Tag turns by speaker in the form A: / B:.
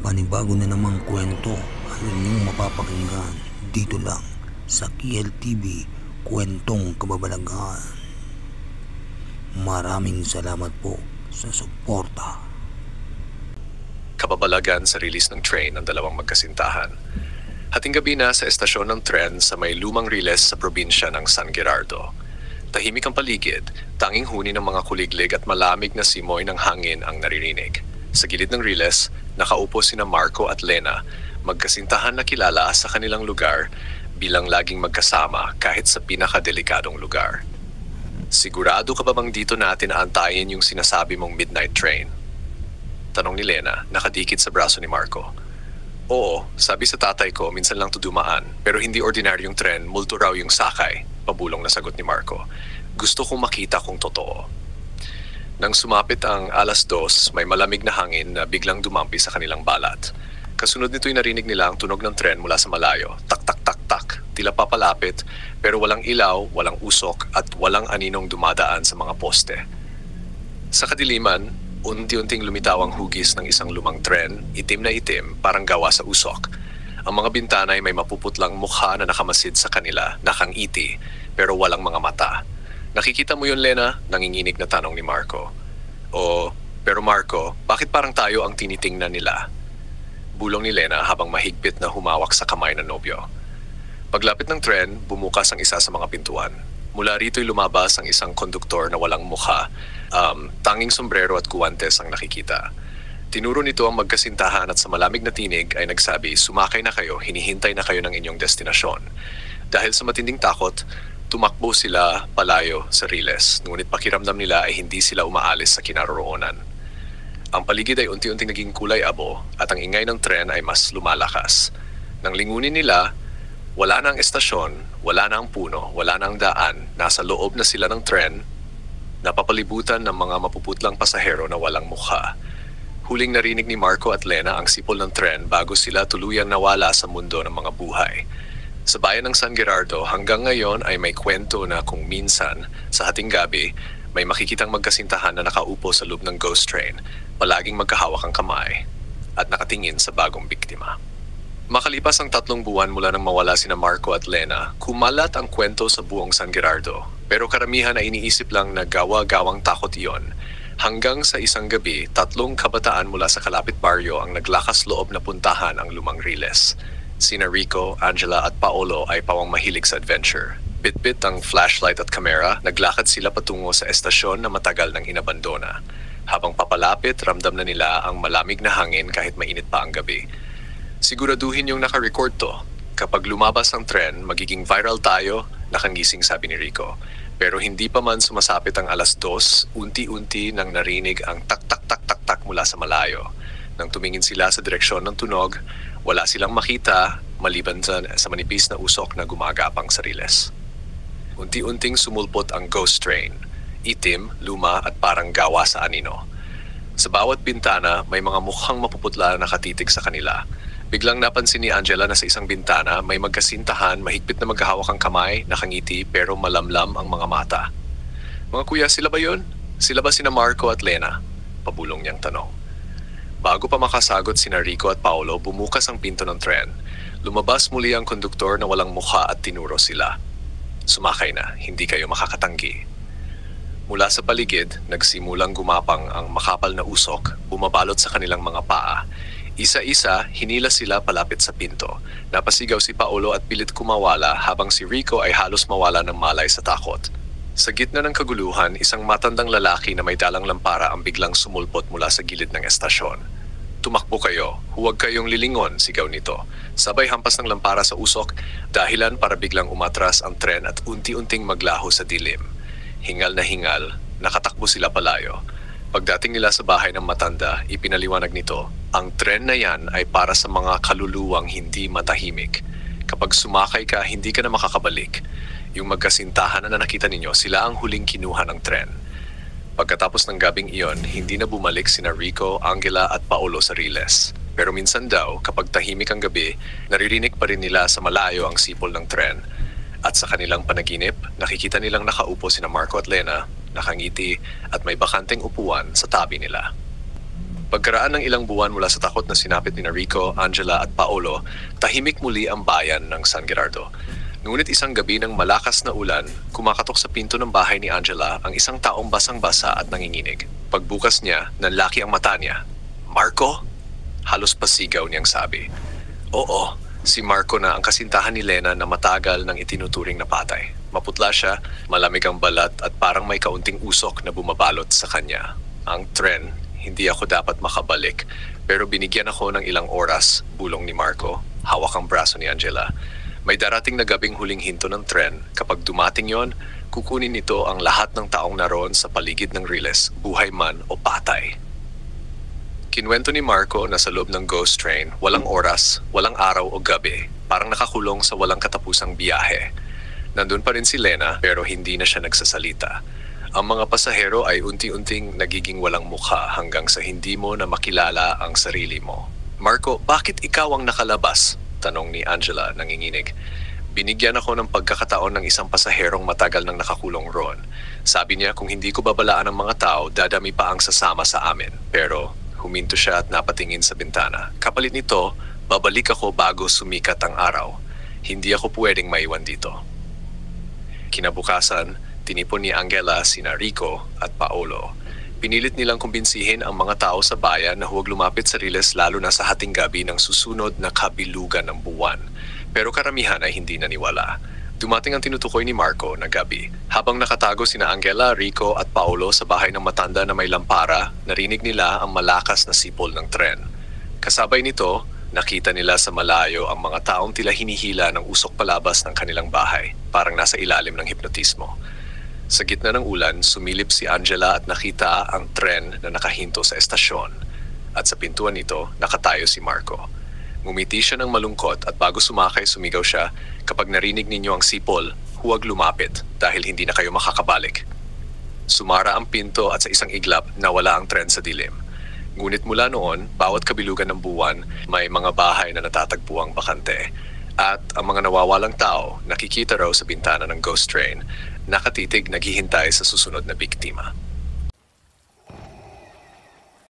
A: Panibago na namang kwento ang inyong mapapakinggan dito lang sa KLTV Kwentong Kababalaghan. Maraming salamat po sa suporta.
B: Kababalagan sa release ng train ng dalawang magkasintahan. Hating gabi na sa estasyon ng tren sa may lumang riles sa probinsya ng San Gerardo. Tahimik ang paligid, tanging huni ng mga kuliglig at malamig na simoy ng hangin ang naririnig. Sa gilid ng riles, nakaupo sina Marco at Lena, magkasintahan na kilala sa kanilang lugar bilang laging magkasama kahit sa pinakadelikadong lugar. Sigurado ka ba bang dito natin aantayin yung sinasabi mong midnight train? Tanong ni Lena, nakadikit sa braso ni Marco. Oo, sabi sa tatay ko, minsan lang to dumaan, pero hindi ordinaryong tren, multo raw yung sakay, pabulong na sagot ni Marco. Gusto kong makita kung totoo. Nang sumapit ang 2:00, may malamig na hangin na biglang dumampi sa kanilang balat. Kasunod nito'y narinig nila ang tunog ng tren mula sa malayo. Tak tak tak tak, tila papalapit, pero walang ilaw, walang usok at walang aninong dumadaan sa mga poste. Sa kadiliman, unti-unting lumitaw ang hugis ng isang lumang tren, itim na itim, parang gawa sa usok. Ang mga bintana ay may mapuputlang mukha na nakamasid sa kanila, nakangiti, pero walang mga mata. Nakikita mo yun, Lena? Nanginginig na tanong ni Marco. O, pero Marco, bakit parang tayo ang tinitingnan nila? Bulong ni Lena habang mahigpit na humawak sa kamay ng nobyo. Paglapit ng tren, bumukas ang isa sa mga pintuan. Mula rito'y lumabas ang isang konduktor na walang mukha, tanging sombrero at guwantes ang nakikita. Tinuro nito ang magkasintahan at sa malamig na tinig ay nagsabi, sumakay na kayo, hinihintay na kayo ng inyong destinasyon. Dahil sa matinding takot, tumakbo sila palayo sa riles, ngunit pakiramdam nila ay hindi sila umaalis sa kinaroroonan. Ang paligid ay unti-unting naging kulay abo at ang ingay ng tren ay mas lumalakas. Nang lingunin nila, wala na ang estasyon, wala na ang puno, wala na ang daan, nasa loob na sila ng tren, napapalibutan ng mga mapuputlang pasahero na walang mukha. Huling narinig ni Marco at Lena ang sipol ng tren bago sila tuluyang nawala sa mundo ng mga buhay. Sa bayan ng San Gerardo, hanggang ngayon ay may kwento na kung minsan, sa hating gabi, may makikitang magkasintahan na nakaupo sa loob ng ghost train, palaging magkahawak ang kamay, at nakatingin sa bagong biktima. Makalipas ang 3 buwan mula nang mawala sina Marco at Lena, kumalat ang kwento sa buong San Gerardo. Pero karamihan ay iniisip lang na gawa-gawang takot iyon. Hanggang sa isang gabi, 3 kabataan mula sa kalapit baryo ang naglakas loob na puntahan ang lumang riles. Sina Rico, Angela at Paolo ay pawang mahilig sa adventure. Bit-bit ang flashlight at kamera, naglakad sila patungo sa estasyon na matagal nang inabandona. Habang papalapit, ramdam na nila ang malamig na hangin kahit mainit pa ang gabi. Siguraduhin yung naka-record to. Kapag lumabas ang tren, magiging viral tayo, nakangising sabi ni Rico. Pero hindi pa man sumasapit ang 2:00, unti-unti nang narinig ang tak-tak-tak-tak-tak mula sa malayo. Nang tumingin sila sa direksyon ng tunog, wala silang makita maliban sa manipis na usok na gumagapang sa riles. Unti-unting sumulpot ang ghost train. Itim, luma at parang gawa sa anino. Sa bawat bintana, may mga mukhang mapuputla na nakatitig sa kanila. Biglang napansin ni Angela na sa isang bintana may magkasintahan, mahigpit na maghahawak ang kamay, nakangiti pero malamlam ang mga mata. Mga kuya, sila ba yun? Sila ba sina Marco at Lena? Pabulong niyang tanong. Bago pa makasagot sina Rico at Paolo, bumukas ang pinto ng tren. Lumabas muli ang konduktor na walang mukha at tinuro sila. Sumakay na, hindi kayo makakatanggi. Mula sa paligid, nagsimulang gumapang ang makapal na usok, bumabalot sa kanilang mga paa. Isa-isa, hinila sila palapit sa pinto. Napasigaw si Paolo at pilit kumawala habang si Rico ay halos mawala ng malay sa takot. Sa gitna ng kaguluhan, isang matandang lalaki na may dalang lampara ang biglang sumulpot mula sa gilid ng estasyon. Tumakbo kayo, huwag kayong lilingon, sigaw nito. Sabay hampas ng lampara sa usok, dahilan para biglang umatras ang tren at unti-unting maglaho sa dilim. Hingal na hingal, nakatakbo sila palayo. Pagdating nila sa bahay ng matanda, ipinaliwanag nito, ang tren na yan ay para sa mga kaluluwang hindi matahimik. Kapag sumakay ka, hindi ka na makakabalik. Yung magkasintahan na nakita ninyo, sila ang huling kinuha ng tren. Pagkatapos ng gabing iyon, hindi na bumalik sina Rico, Angela at Paolo sa riles. Pero minsan daw, kapag tahimik ang gabi, naririnig pa rin nila sa malayo ang sipol ng tren. At sa kanilang panaginip, nakikita nilang nakaupo sina Marco at Lena, nakangiti at may bakanteng upuan sa tabi nila. Pagkaraan ng ilang buwan mula sa takot na sinapit ni Rico, Angela at Paolo, tahimik muli ang bayan ng San Gerardo. Ngunit isang gabi ng malakas na ulan, kumakatok sa pinto ng bahay ni Angela ang isang taong basang-basa at nanginginig. Pagbukas niya, nanlaki ang mata niya. "Marco?" Halos pasigaw niyang sabi. Oo, si Marco na ang kasintahan ni Lena na matagal nang itinuturing na patay. Maputla siya, malamig ang balat at parang may kaunting usok na bumabalot sa kanya. Ang tren, hindi ako dapat makabalik, pero binigyan ako ng ilang oras, bulong ni Marco. Hawak ang braso ni Angela. May darating na gabing huling hinto ng tren. Kapag dumating yon, kukunin nito ang lahat ng taong naroon sa paligid ng Riles, buhay man o patay. Kinwento ni Marco na sa loob ng ghost train, walang oras, walang araw o gabi, parang nakakulong sa walang katapusang biyahe. Nandun pa rin si Lena pero hindi na siya nagsasalita. Ang mga pasahero ay unti-unting nagiging walang mukha hanggang sa hindi mo na makilala ang sarili mo. "Marco, bakit ikaw ang nakalabas?" tanong ni Angela nanginginig. "Binigyan ako ng pagkakataon ng isang pasaherong matagal nang nakakulong roon. Sabi niya kung hindi ko babalaan ang mga tao, dadami pa ang sasama sa amin. Pero huminto siya at napatingin sa bintana. Kapalit nito, babalik ako bago sumikat ang araw. Hindi ako pwedeng maiwan dito." Kinabukasan, tinipon ni Angela sina Rico at Paolo. Pinilit nilang kumbinsihin ang mga tao sa bayan na huwag lumapit sa Riles lalo na sa hating gabi ng susunod na kabilugan ng buwan. Pero karamihan ay hindi naniwala. Dumating ang tinutukoy ni Marco na gabi. Habang nakatago sina Angela, Rico at Paolo sa bahay ng matanda na may lampara, narinig nila ang malakas na sipol ng tren. Kasabay nito, nakita nila sa malayo ang mga taong tila hinihila ng usok palabas ng kanilang bahay, parang nasa ilalim ng hipnotismo. Sa gitna ng ulan, sumilip si Angela at nakita ang tren na nakahinto sa estasyon. At sa pintuan nito, nakatayo si Marco. Ngumiti siya ng malungkot at bago sumakay sumigaw siya, "Kapag narinig ninyo ang sipol, huwag lumapit dahil hindi na kayo makakabalik." Sumara ang pinto at sa isang iglap, nawala ang tren sa dilim. Ngunit mula noon, bawat kabilugan ng buwan, may mga bahay na natatagpuang bakante. At ang mga nawawalang tao, nakikita raw sa bintana ng ghost train, nakatitig naghihintay sa susunod na biktima.